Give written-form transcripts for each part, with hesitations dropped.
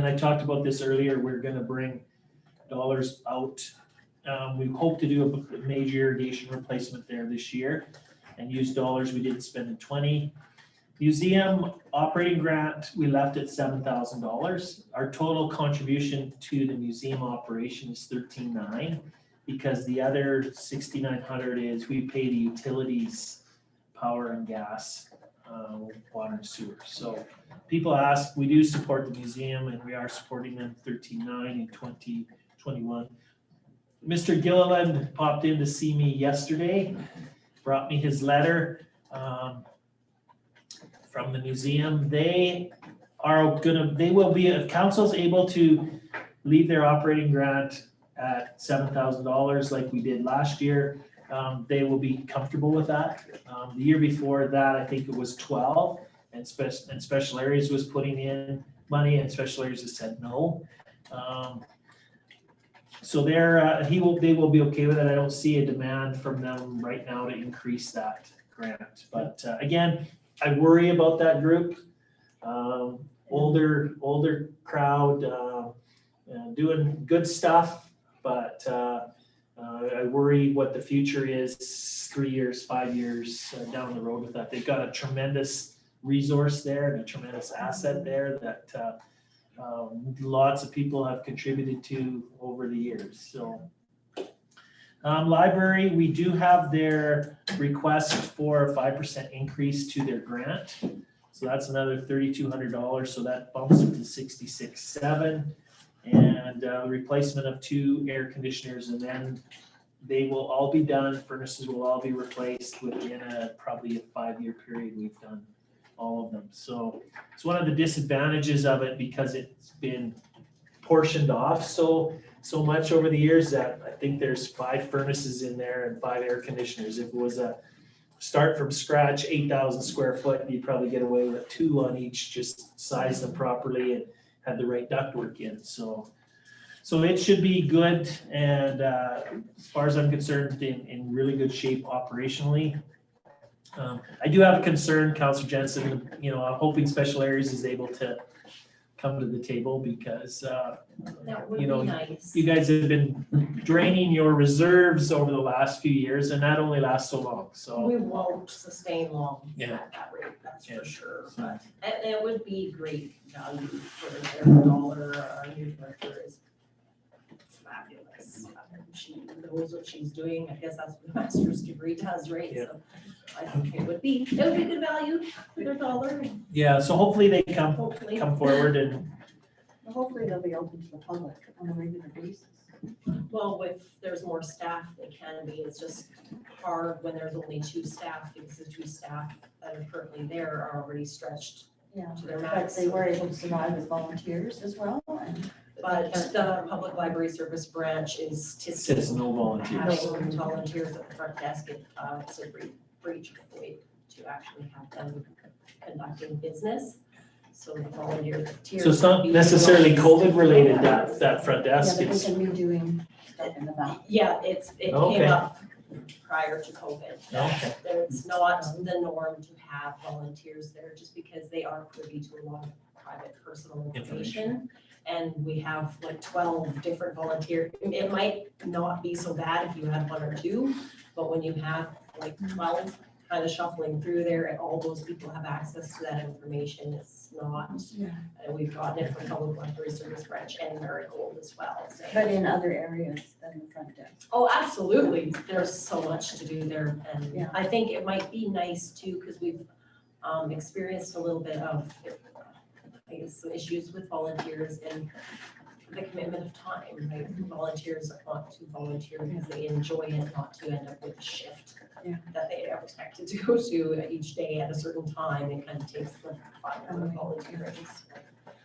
And I talked about this earlier, we're gonna bring dollars out. We hope to do a major irrigation replacement there this year and use dollars we didn't spend in 20. Museum operating grant, we left at $7,000. Our total contribution to the museum operation is $13,900 because the other $6,900 is we pay the utilities, power and gas, water and sewer. So people ask, we do support the museum and we are supporting them $13,900 in 2021. Mr. Gilliland popped in to see me yesterday, brought me his letter from the museum. They will be, if council's able to leave their operating grant at $7,000 like we did last year, they will be comfortable with that. The year before that, I think it was 12, and Special Areas was putting in money, and Special Areas has said no. So they will be okay with it. I don't see a demand from them right now to increase that grant. But again, I worry about that group. Older crowd, doing good stuff, but I worry what the future is 3 years, 5 years down the road with that. They've got a tremendous resource there and a tremendous asset there that lots of people have contributed to over the years. So library, we do have their request for a 5% increase to their grant. So that's another $3,200. So that bumps it to $66,700. And the replacement of 2 air conditioners, and then they will all be done. Furnaces will all be replaced within probably a 5-year period. We've done all of them. So it's one of the disadvantages of it because it's been portioned off so much over the years that I think there's 5 furnaces in there and 5 air conditioners. If it was a start from scratch, 8,000 square foot, you'd probably get away with 2 on each, just size them properly and have the right ductwork in. So it should be good, and as far as I'm concerned, in really good shape operationally. I do have a concern, Councillor Jensen, I'm hoping Special Areas is able to come to the table because, That would be nice. you guys have been draining your reserves over the last few years, and that only lasts so long, so. We won't sustain long Yeah. at that rate, that's Yeah. for sure, but it would be great value for every dollar. Our new director is fabulous. She knows what she's doing. I guess that's what a master's degree does, right? Yeah. So I think it would be good value for their dollar, Yeah, so hopefully they come hopefully. forward and, Hopefully they'll be open to the public on a regular basis. Well, if there's more staff, they can be. It's just hard when there's only 2 staff because the 2 staff that are currently there are already stretched Yeah, to their but max. they were able to survive as volunteers as well. And But the public library service branch is says no volunteers. having volunteers at the front desk. It's a breach of weight to actually have them conducting business. So the volunteers. So it's not necessarily COVID related, that front yeah, desk, but they it's, can be doing stuff in the back. Yeah, it Okay. came up prior to COVID. okay, It's not the norm to have volunteers there just because they are privy to a lot of private personal information. And we have like 12 different volunteers. It might not be so bad if you had 1 or 2, but when you have like 12 kind of shuffling through there and all those people have access to that information, it's not. Yeah. And we've gotten it from Public Library Service Branch and Marigold as well. So. But in other areas than the front desk. Oh, absolutely. There's so much to do there. And Yeah. I think it might be nice too, because we've experienced a little bit of, I guess, some issues with volunteers and the commitment of time, right? Volunteers want to volunteer because they enjoy it, not to end up with a shift Yeah. that they are expected to go to each day at a certain time. It kind of takes the fun out of volunteering.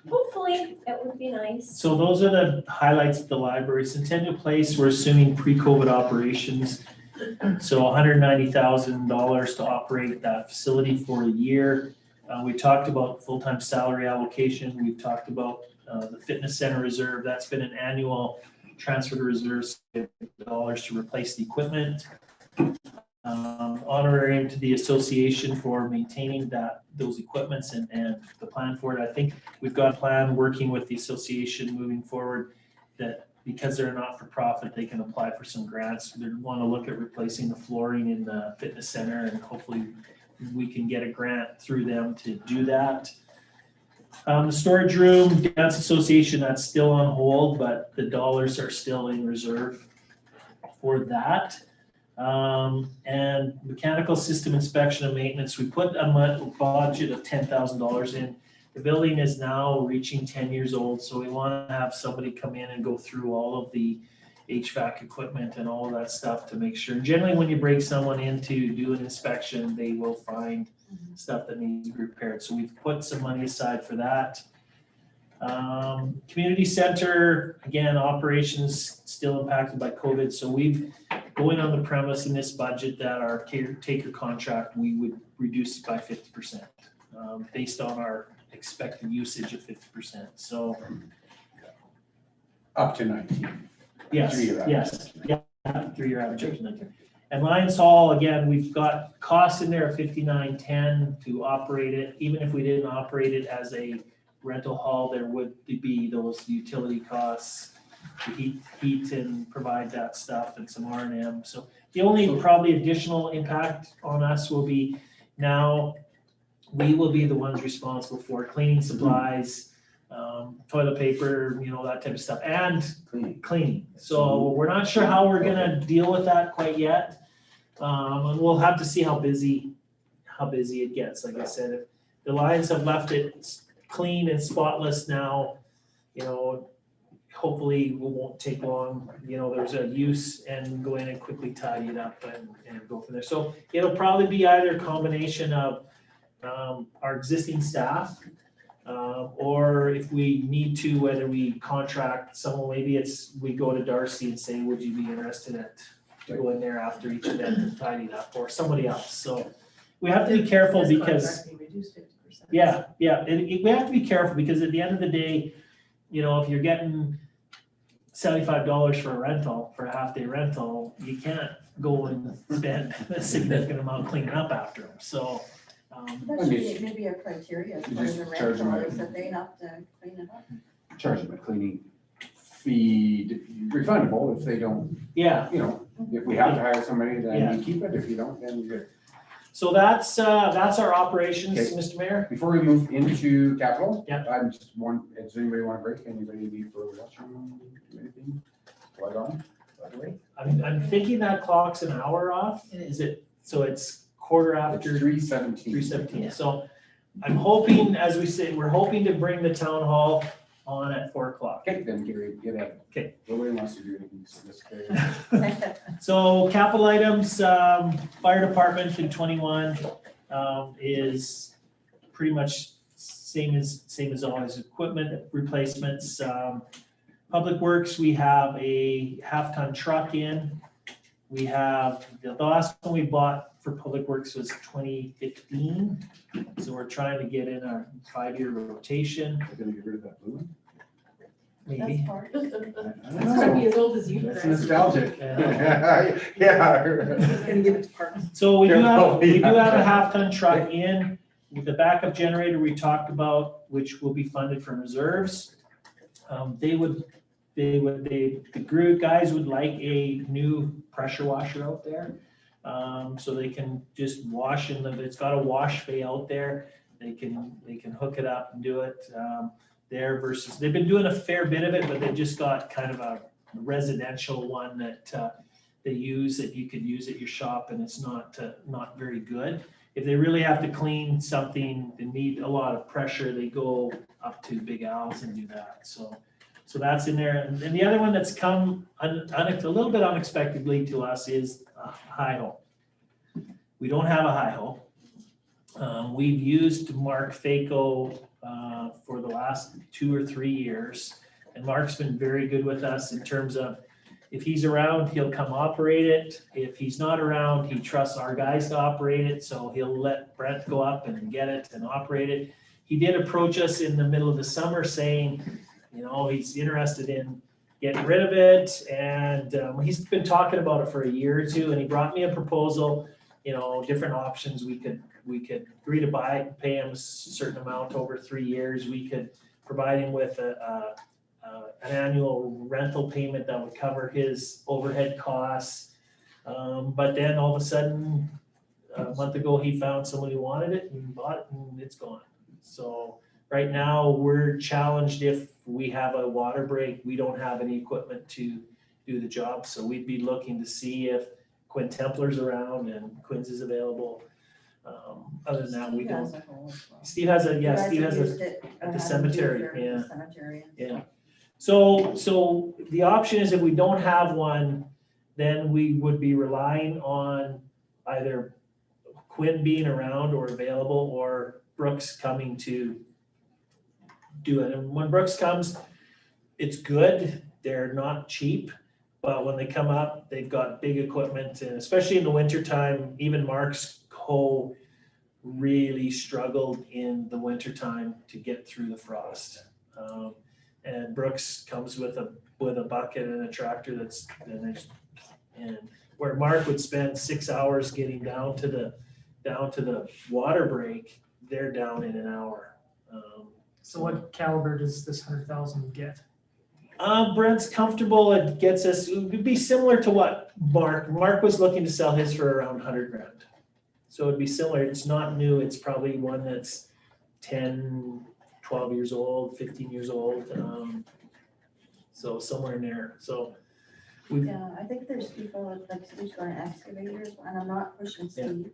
Hopefully, that would be nice. so those are the highlights of the library. Centennial Place, we're assuming pre-COVID operations. So $190,000 to operate that facility for a year. We talked about full-time salary allocation. We've talked about the fitness center reserve. That's been an annual transfer to reserves, dollars to replace the equipment. honorarium to the association for maintaining those equipments and the plan for it. I think we've got a plan working with the association moving forward that because they're not for profit, they can apply for some grants. They want to look at replacing the flooring in the fitness center, and hopefully we can get a grant through them to do that. The storage room, Dance Association, that's still on hold, but the dollars are still in reserve for that. And mechanical system inspection and maintenance, we put a budget of $10,000 in. The building is now reaching 10 years old, so we want to have somebody come in and go through all of the HVAC equipment and all of that stuff to make sure. Generally, when you bring someone in to do an inspection, they will find stuff that needs to be repaired. So we've put some money aside for that. Community center, again, operations still impacted by COVID. So we've going on the premise in this budget that our caretaker contract, we would reduce it by 50%, based on our expected usage of 50%. So Up to 19. yes, 3-year average. yes, yeah, 3-year average up to 19. And Lions Hall, again, we've got costs in there of $59.10 to operate it. Even if we didn't operate it as a rental hall, there would be those utility costs to heat and provide that stuff and some R&M. So the only probably additional impact on us will be now we will be the ones responsible for cleaning supplies, toilet paper, that type of stuff, and cleaning. So we're not sure how we're gonna deal with that quite yet. And we'll have to see how busy it gets. Like I said, if the Lions have left it clean and spotless now, hopefully it won't take long. There's a use and go in and quickly tidy it up and go from there. So it'll probably be either a combination of our existing staff, or if we need to, whether we contract someone, maybe we go to Darcy and say, would you be interested to go in there after each event and tidy it up, or somebody else. So we have to be careful because, yeah, we have to be careful because at the end of the day, if you're getting $75 for a rental, for a half-day rental, you can't go and spend a significant amount cleaning up after them. So That should be maybe a criteria for just the charge them rentals, a- that they have to clean it up. Charge them a cleaning fee, refundable if they don't, yeah, if we have to hire somebody, Yeah. then we keep it. If you don't, then you're good. so that's our operations, Okay. Mr. Mayor. Before we move into capital, Yeah. I'm just does anybody want to break? Anybody need for washroom, anything? Light on, by the way? I'm thinking that clock's an hour off. Is it? So it's quarter after 3:17. 3:17. So I'm hoping, as we say, we're hoping to bring the town hall on at 4 o'clock. Okay, then Gary, get at it. Okay. Nobody wants to do anything. So let's carry. So capital items, fire department in 21 is pretty much same as always. Equipment replacements. Public Works, we have a half-ton truck in. We have, the last one we bought for Public Works was 2015. So we're trying to get in a 5-year rotation, We're gonna get rid of that blue one. maybe. That's hard. I don't It's gonna be know. as old as you, That's Chris. nostalgic. Yeah. Yeah. He's gonna give it to Parks. So we do have a Yeah. half-ton truck in with the backup generator we talked about, which will be funded from reserves. The guys would like a new pressure washer out there. So they can just wash it's got a wash bay out there. They can hook it up and do it there versus, they've been doing a fair bit of it, but they just got kind of a residential one that they use that you could use at your shop, and it's not very good. If they really have to clean something, they need a lot of pressure, they go up to Big Al's and do that. So that's in there. And the other one that's come a little bit unexpectedly to us is Hi-Ho. We don't have a Hi-Ho. We've used Mark Faco for the last 2 or 3 years. And Mark's been very good with us in terms of if he's around, he'll come operate it. If he's not around, he trusts our guys to operate it. So he'll let Brent go up and get it and operate it. He did approach us in the middle of the summer saying, he's interested in getting rid of it, and he's been talking about it for a year or two, and he brought me a proposal, different options. We could agree to buy it and pay him a certain amount over 3 years. We could provide him with an annual rental payment that would cover his overhead costs. But then all of a sudden, a month ago, he found somebody who wanted it and bought it, and it's gone. So right now, we're challenged if we have a water break, we don't have any equipment to do the job. So we'd be looking to see if Quinn Templer's around and Quinn's is available. Other than that, we Steve don't. has a hole as well. Steve has a, You yeah, guys Steve have has used a, it, at the had cemetery, used it yeah. at the cemetery and Yeah. stuff. So the option is if we don't have one, then we would be relying on either Quinn being around or available, or Brooks coming to do it. And when Brooks comes, it's good. They're not cheap, but when they come up, they've got big equipment, and especially in the wintertime, even Mark's hoe really struggled in the wintertime to get through the frost. And Brooks comes with a bucket and a tractor and where Mark would spend 6 hours getting down to the water break, they're down in an hour. So what caliber does this 100,000 get? Brent's comfortable. It gets us, it would be similar to what Mark was looking to sell his for around 100 grand. So it'd be similar. It's not new. It's probably one that's 10, 12 years old, 15 years old. So somewhere in there. So we, Yeah, I think there's people like Steve's going excavators, and I'm not pushing Steve,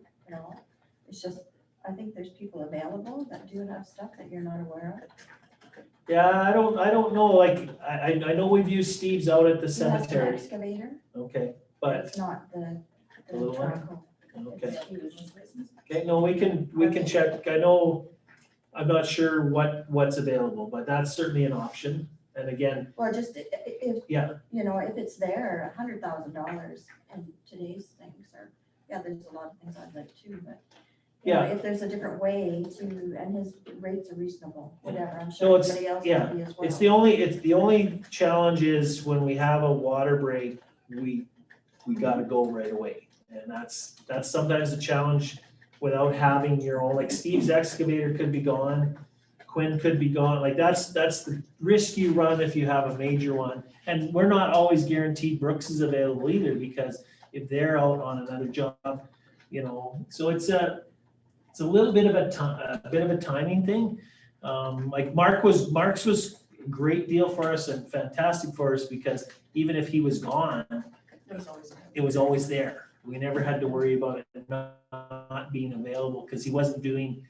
it's just, I think there's people available that do have stuff that you're not aware of. yeah, I don't know. Like, I know we've used Steve's out at the He has an cemetery. excavator, Okay, but, it's not the little one? track. okay. It's huge. Okay, no, we can check. I know, I'm not sure what's available, but that's certainly an option. And again, Well, just if, yeah, if it's there, $100,000 in today's things are, there's a lot of things I'd like too, but. If there's a different way to, and his rates are reasonable, whatever, I'm So sure it's- everybody else yeah, will be as well. it's the only challenge is when we have a water break, we gotta go right away. And that's sometimes a challenge without having your own, like Steve's excavator could be gone, Quinn could be gone, like that's the risk you run if you have a major one. And we're not always guaranteed Brooks is available either, because if they're out on another job, so it's a little bit of a timing thing. Like Mark's was a great deal for us and fantastic for us, because even if he was gone, it was always there. We never had to worry about it not being available, because he wasn't doing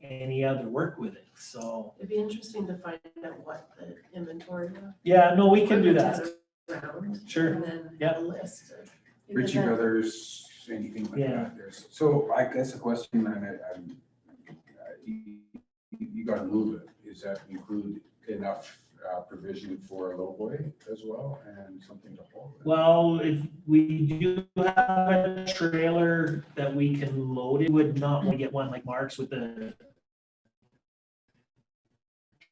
any other work with it. So, It'd be interesting to find out what the inventory of yeah, no, we can do equipment that. is around. Sure. And then Yeah. a list of. Ritchie Brothers, anything like Yeah. that. So I guess the question, and you gotta move it. Does that include enough provision for a lowboy as well and something to haul? Well, if we do have a trailer that we can load, it would not want to get one like Mark's with the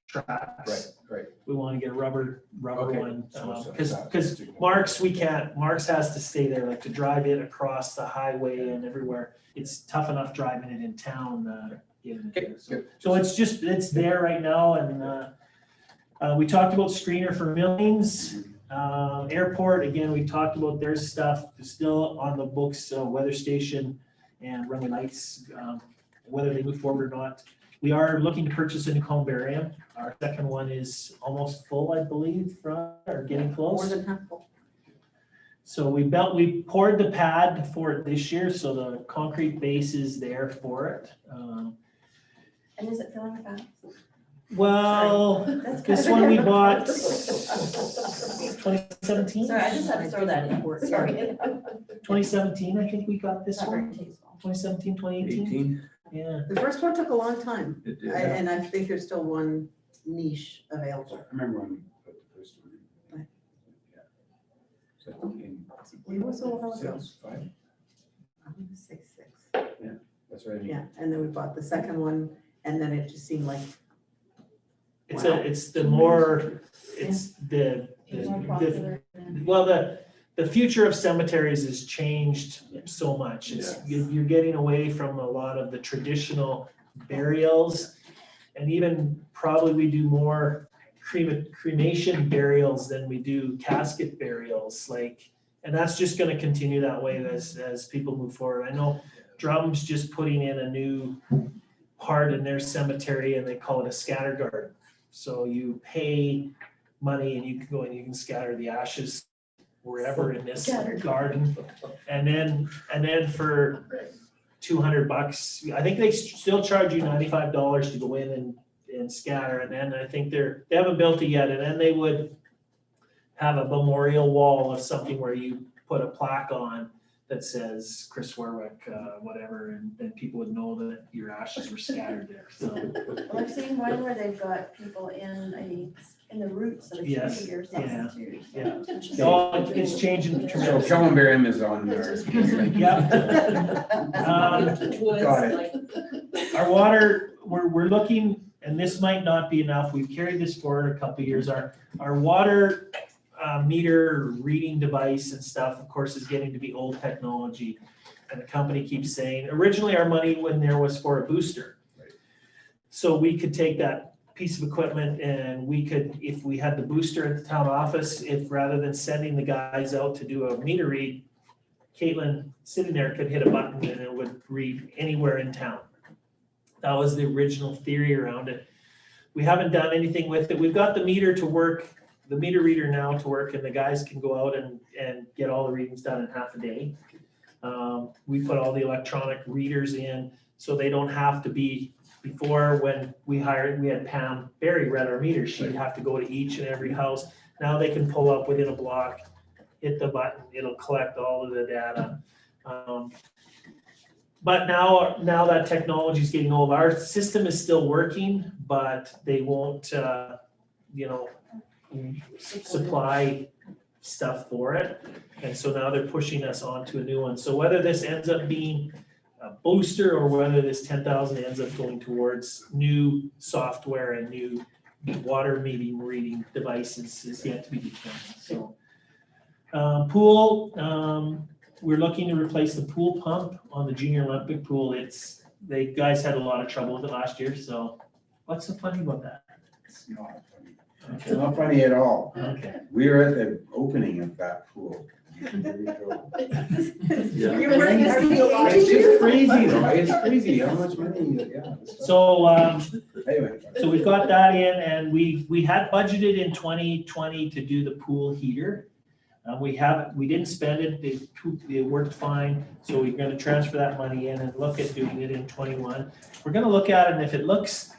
tracks. Right. We want to get a rubber Okay. one, So because Mark's, we can't, Mark's has to stay there, like to drive it across the highway and everywhere. It's tough enough driving it in town, getting it there. So- Good. So it's there right now, and we talked about screener for Millings. Airport, again, we talked about their stuff, still on the books, weather station and runway lights, whether they move forward or not. We are looking to purchase a new columbarium. Our second one is almost full, I believe, or getting More close. than half full. So we poured the pad for it this year, so the concrete base is there for it. And is it filling fast? Well, That's this kind of one we a- bought 2017. Sorry, I just had to throw that in. Sorry. 2017, I think we got this Not very one. tasteful. 2017, 2018. Yeah. The first one took a long time, It did. and I think there's still one niche available. I remember when we put the first one in. Right. Yeah. So in It was a while ago. 6'5", 6'6". that's what I mean. Yeah, and then we bought the second one, and then it just seemed like it's the more, it's the, More the, popular than- well, the future of cemeteries has changed so much. You're getting away from a lot of the traditional burials. And even probably we do more cremation burials than we do casket burials, like, and that's just gonna continue that way as people move forward. I know Drum's just putting in a new part in their cemetery and they call it a scatter garden. So you pay money and you can go and you can scatter the ashes wherever in this garden. And then for $200, I think they still charge you $95 to go in and scatter. And then I think they haven't built it yet. And then they would have a memorial wall of something where you put a plaque on that says Chris Warwick, whatever, and then people would know that your ashes were scattered there, so. Well, I've seen one where they've got people in the roots of a Yes, tree or something too. so- yeah. So it's changing So tremendously. Kellenberg is on there. Yep. Got it. Our water, we're looking, and this might not be enough, we've carried this forward a couple of years, our water meter reading device and stuff, of course, is getting to be old technology. And the company keeps saying, originally our money when there was for a booster. So we could take that piece of equipment and we could, if we had the booster at the town office, if rather than sending the guys out to do a meter read, Caitlin sitting there could hit a button and it would read anywhere in town. That was the original theory around it. We haven't done anything with it. We've got the meter to work, the meter reader now to work, and the guys can go out and get all the readings done in half a day. We put all the electronic readers in so they don't have to be, before when we had Pam Berry read our meters, she'd have to go to each and every house. Now they can pull up within a block, hit the button, it'll collect all of the data. But now that technology is getting old, our system is still working, but they won't, supply stuff for it. And so now they're pushing us onto a new one. So whether this ends up being a booster or whether this 10,000 ends up going towards new software and new water reading devices is yet to be determined. So pool, we're looking to replace the pool pump on the Junior Olympic pool. They guys had a lot of trouble with it last year. So what's so funny about that? It's not funny. It's not funny at all. Okay. We were at the opening of that pool. There we go. You're wearing a It's just crazy, though. It's crazy how much money, this stuff- So, Anyway. so we've got that in, and we had budgeted in 2020 to do the pool heater. We didn't spend it, it worked fine, so we're gonna transfer that money in and look at doing it in 21. We're gonna look at it, and if it looks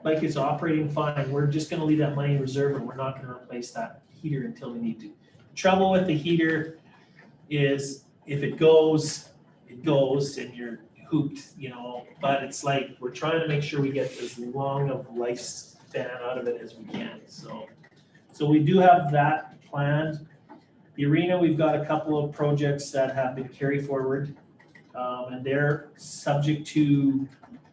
like it's operating fine, we're just gonna leave that money in reserve, and we're not gonna replace that heater until we need to. Trouble with the heater is if it goes, and you're hooped, but it's like, we're trying to make sure we get as long of lifespan out of it as we can, so we do have that planned. The arena, we've got a couple of projects that have been carried forward, and they're subject to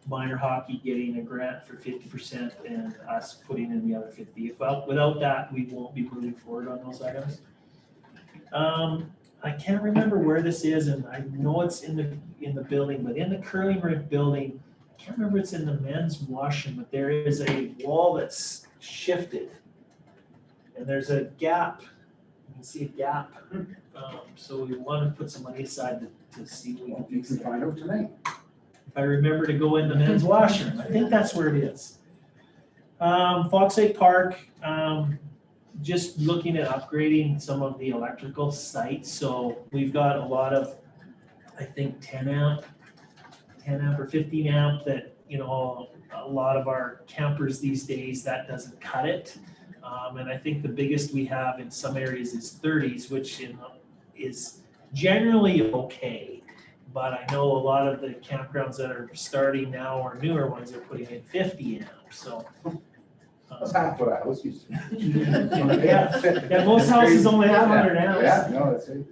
minor hockey getting a grant for 50% and us putting in the other 50. Without that, we won't be moving forward on those items. I can't remember where this is, and I know it's in the building, but in the curling rink building, I can't remember it's in the men's washroom, but there is a wall that's shifted. And there's a gap, you can see a gap. So we want to put some money aside to see what we can You fix can it. find out tonight. If I remember to go in the men's washroom, I think that's where it is. Fox Lake Park, just looking at upgrading some of the electrical sites. So we've got a lot of, I think 10 amp or 15 amp that, a lot of our campers these days, that doesn't cut it. And I think the biggest we have in some areas is 30s, which is generally okay. But I know a lot of the campgrounds that are starting now or newer ones are putting in 50 amps, so. That's half what I was used to. Yeah, most houses only have 100 amps. Yeah, no, that's it.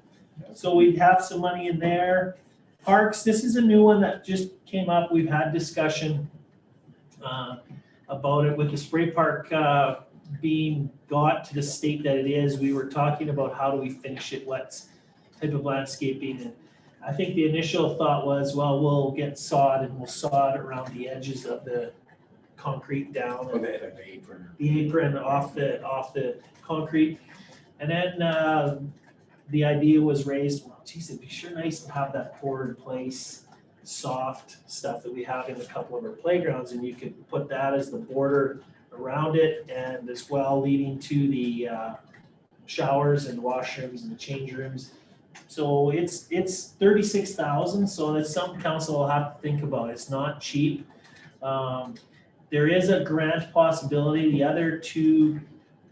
So we'd have some money in there. Parks, this is a new one that just came up. We've had discussion. about it with the spray park, being got to the state that it is. We were talking about how do we finish it, what type of landscaping, and I think the initial thought was, well, we'll get sod and we'll sod around the edges of the concrete down. Oh, they had like the apron. The apron off the concrete. And then the idea was raised, well, geez, it'd be sure nice to have that pour in place, soft stuff that we have in a couple of our playgrounds, and you could put that as the border around it, and as well leading to the showers and washrooms and the change rooms. So it's 36,000, so that's something council will have to think about. It's not cheap. There is a grant possibility. The other two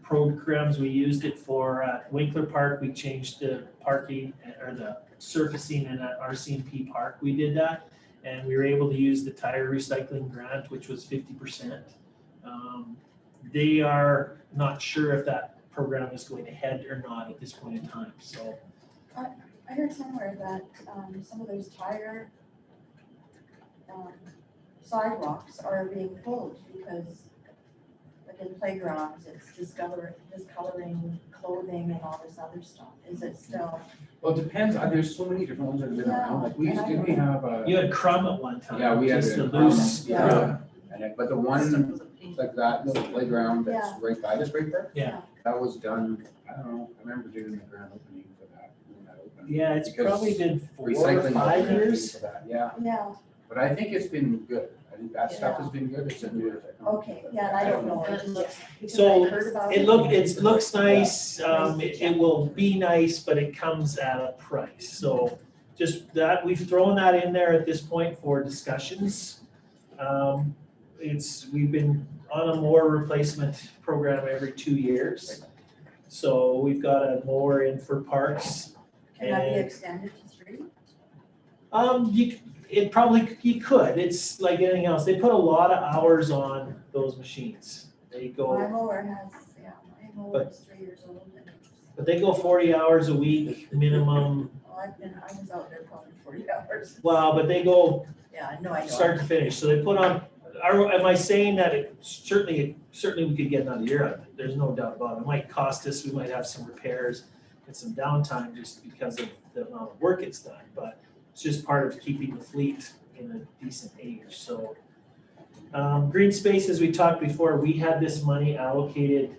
programs we used it for at Winkler Park, we changed the parking or the surfacing in at RCMP Park. We did that, and we were able to use the tire recycling grant, which was 50%. They are not sure if that program is going ahead or not at this point in time. So I heard somewhere that, some of those tire, sidewalks are being pulled because like in playgrounds, it's discoloring clothing and all this other stuff. Is it still? Well, it depends. There's so many different ones that have been around. Like we used to, we have you had crumb at one time. yeah, we had just a the loose. Yeah. crumb. but the one like that little playground that's right by the spray park, Yeah. that was done, I don't know, I remember doing the grand opening for that, when that opened. Yeah, it's Because probably been 4 or Recycling. 5 years. For that, yeah, Yeah, but I think it's been good. I think that stuff Yeah. has been good. It's a new. okay, yeah, and I don't know. It looks- Because So, I heard about It looks nice, it will be nice, but it comes at a price, so just that, we've thrown that in there at this point for discussions. We've been on a mower replacement program every 2 years. So we've got a mower in for parks. Can that be and- extended to 3? You could, it's like anything else, they put a lot of hours on those machines. They go. My mower has, my mower is 3 years old and it's, But they go 40 hours a week minimum. well, I was out there probably 40 hours. Wow, but they go Yeah, I know. start to finish. So they put on, am I saying that it certainly we could get another year out of it? There's no doubt about it. It might cost us, we might have some repairs and some downtime just because of the amount of work it's done. But it's just part of keeping the fleet in a decent age. So green space, as we talked before, we had this money allocated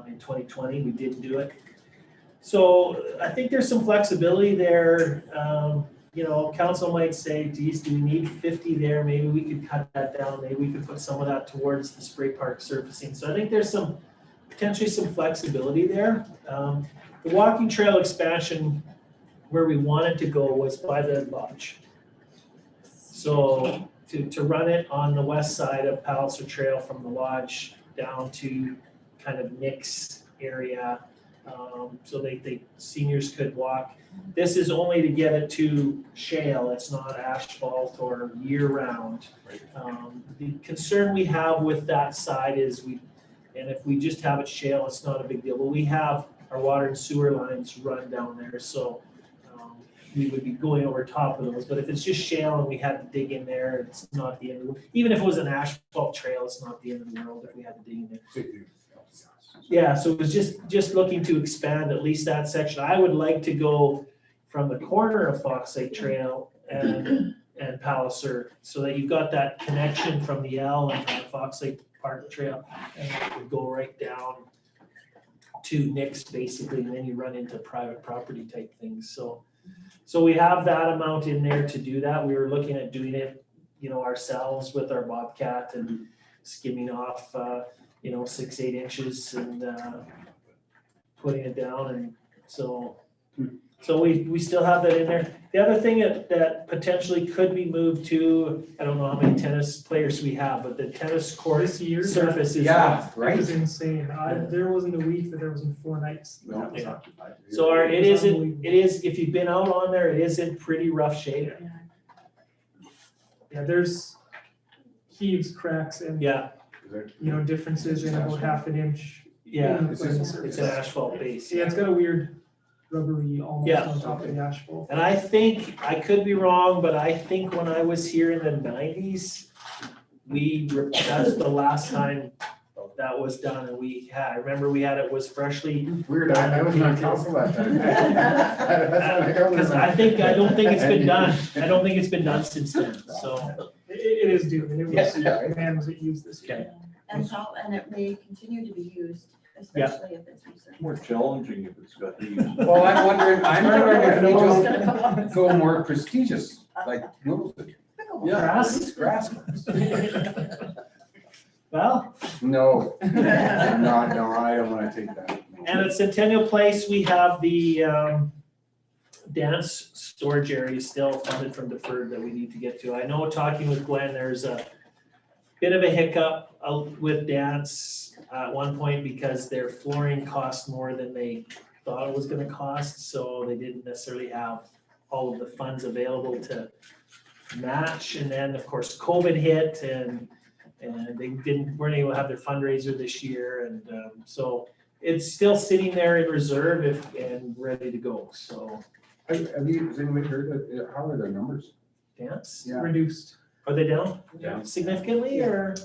in 2020. We didn't do it. So I think there's some flexibility there. Council might say, geez, do we need 50 there? Maybe we could cut that down. Maybe we could put some of that towards the spray park surfacing. So I think there's potentially some flexibility there. The walking trail expansion, where we wanted to go was by the lodge. So to run it on the west side of Palliser Trail from the lodge down to kind of Nick's area, so they seniors could walk. This is only to get it to shale. It's not asphalt or year round. The concern we have with that side is and if we just have it shale, it's not a big deal. But we have our water and sewer lines run down there, so we would be going over top of those. But if it's just shale and we had to dig in there, it's not the end of the world. Even if it was an asphalt trail, it's not the end of the world if we had to dig in there. Yeah, so it was just looking to expand at least that section. I would like to go from the corner of Fox Lake Trail and Palliser, so that you've got that connection from the L and from the Fox Lake Park Trail, and it would go right down to Nick's basically, and then you run into private property type things. So we have that amount in there to do that. We were looking at doing it, ourselves with our Bobcat and skimming off 6-8 inches and putting it down, and so we still have that in there. The other thing that potentially could be moved to, I don't know how many tennis players we have, but the tennis court This year, surface is Yeah, It right. was insane. There wasn't a week that there wasn't 4 nights that No. was Yeah. occupied. So it It's isn't, unbelievable. it is, if you've been out on there, it is in pretty rough shape. Yeah, there's heaves, cracks, and Yeah, differences in about half an inch. yeah, in the It's playing just- surface. it's an asphalt base. Yeah, it's got a weird rubbery almost Yeah. on top of the asphalt. And I think, I could be wrong, but I think when I was here in the 90s, that's the last time that was done, and I remember we had, it was freshly. Weird, I wasn't on council that time. That's what I don't Because remember. I don't think it's been done, I don't think it's been done since then, so. It is due, and it Yes, was, yeah. man, was it used this year. And it may continue to be used, especially if it's research. More challenging if it's got these. Well, I'm wondering if we It's just gonna come on. go more prestigious, like Wilson. Pickleball. Grass? Grass. Well, No, no, I don't wanna take that. and at Centennial Place, we have the dance storage area still funded from deferred that we need to get to. I know, talking with Glenn, there's a bit of a hiccup with dance at one point because their flooring cost more than they thought it was gonna cost, so they didn't necessarily have all of the funds available to match. And then, of course, COVID hit, and they weren't able to have their fundraiser this year, and so it's still sitting there in reserve and ready to go, so. Has anybody heard, how are their numbers? Dance, Yeah. Reduced are they down Yeah. significantly, or?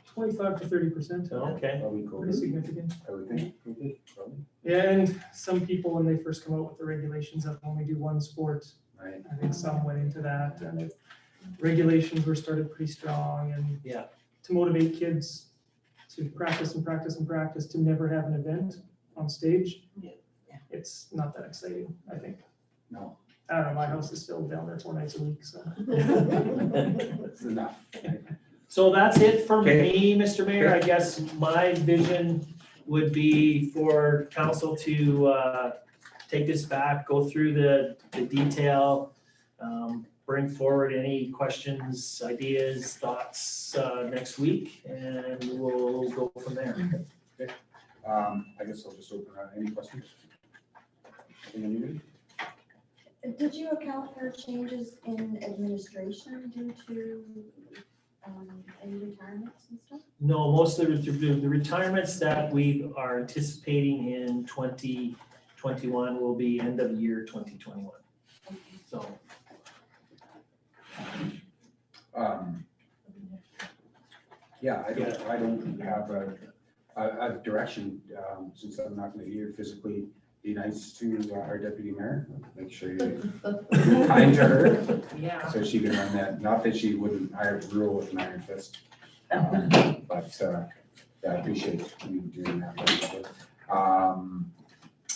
25 to 30%. Okay, Probably Pretty COVID, significant. I would think. Probably. Yeah, and some people, when they first come out with the regulations, have only do one sport. Right. I think some went into that, and regulations were started pretty strong, and Yeah. to motivate kids to practice and practice and practice to never have an event on stage. Yeah. It's not that exciting, I think. No, I don't know, my house is still down there 4 nights a week, so. that's enough. so that's it for Okay. me, Mr. Mayor. I guess my vision would be for council to take this back, go through the detail, bring forward any questions, ideas, thoughts next week, and we'll go from there. I guess I'll just open, any questions? Anything you need? Did you account for changes in administration due to any retirements and stuff? No, most of the retirements that we are anticipating in 2021 will be end of year 2021, so. Yeah, I don't have a direction, since I'm not gonna be here physically. Be nice to our deputy mayor, make sure you're kind to her, Yeah. so she can run that, not that she wouldn't, I rule with an iron fist. But, yeah, I appreciate you doing that.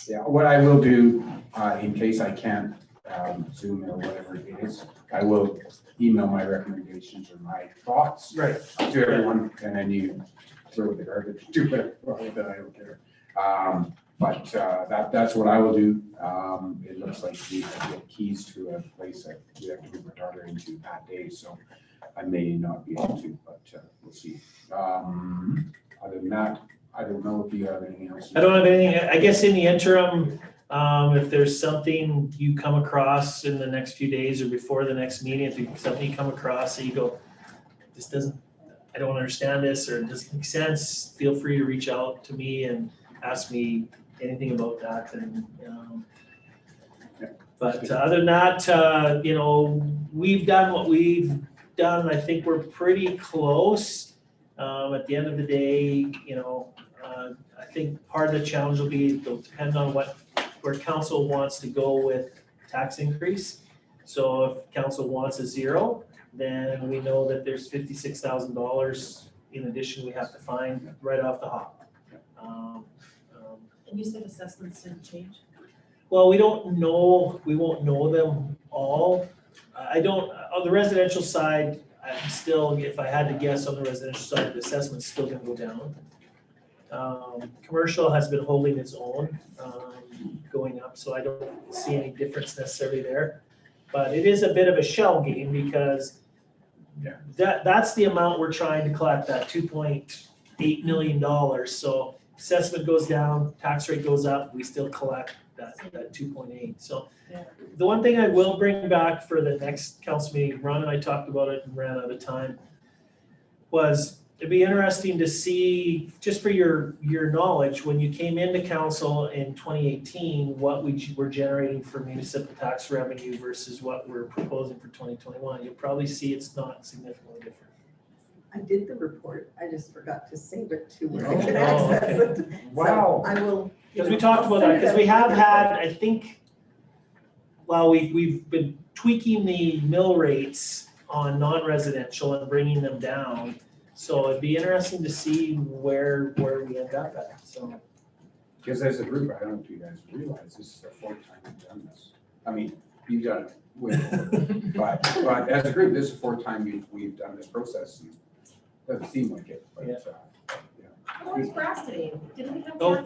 Yeah, what I will do, in case I can't, Zoom or whatever it is, I will email my recommendations or my thoughts Right. to everyone, and then you throw the garbage, do whatever, with that, I don't care. But that's what I will do. It looks like we have to get keys to a place that we have to move our daughter into that day, so I may not be able to, but we'll see. Other than that, I don't know if you have anything else. I don't have anything, I guess in the interim, if there's something you come across in the next few days or before the next meeting, if you, something you come across that you go, this doesn't, I don't understand this, or it doesn't make sense, feel free to reach out to me and ask me anything about that, and, but other than that, we've done what we've done. I think we're pretty close. At the end of the day, I think part of the challenge will be, it'll depend on where council wants to go with tax increase. So if council wants a 0, then we know that there's $56,000 in addition we have to find right off the hop. And you said assessments didn't change? Well, we don't know, we won't know them all. I don't, on the residential side, I'm still, if I had to guess on the residential side, the assessment's still gonna go down. Commercial has been holding its own, going up, so I don't see any difference necessarily there. But it is a bit of a shell game because that's the amount we're trying to collect, that $2.8 million. So assessment goes down, tax rate goes up, we still collect that 2.8. So Yeah. the one thing I will bring back for the next council meeting, Ron and I talked about it and ran out of time, was it'd be interesting to see, just for your knowledge, when you came into council in 2018, what we were generating for municipal tax revenue versus what we're proposing for 2021. You'll probably see it's not significantly different. I did the report, I just forgot to save it to where I Oh, can oh, access okay. it. Wow. So I will. Because we talked about that, because we have had, I think, well, we've been tweaking the mill rates on non-residential and bringing them down. So it'd be interesting to see where we end up at, so. Because as a group, I don't know if you guys realize, this is the fourth time we've done this. I mean, you've done it with, but as a group, this is the fourth time we've done this process. And it doesn't seem like it, but, Yeah. yeah. Oh, it's grass today. Didn't we have? Oh, grass?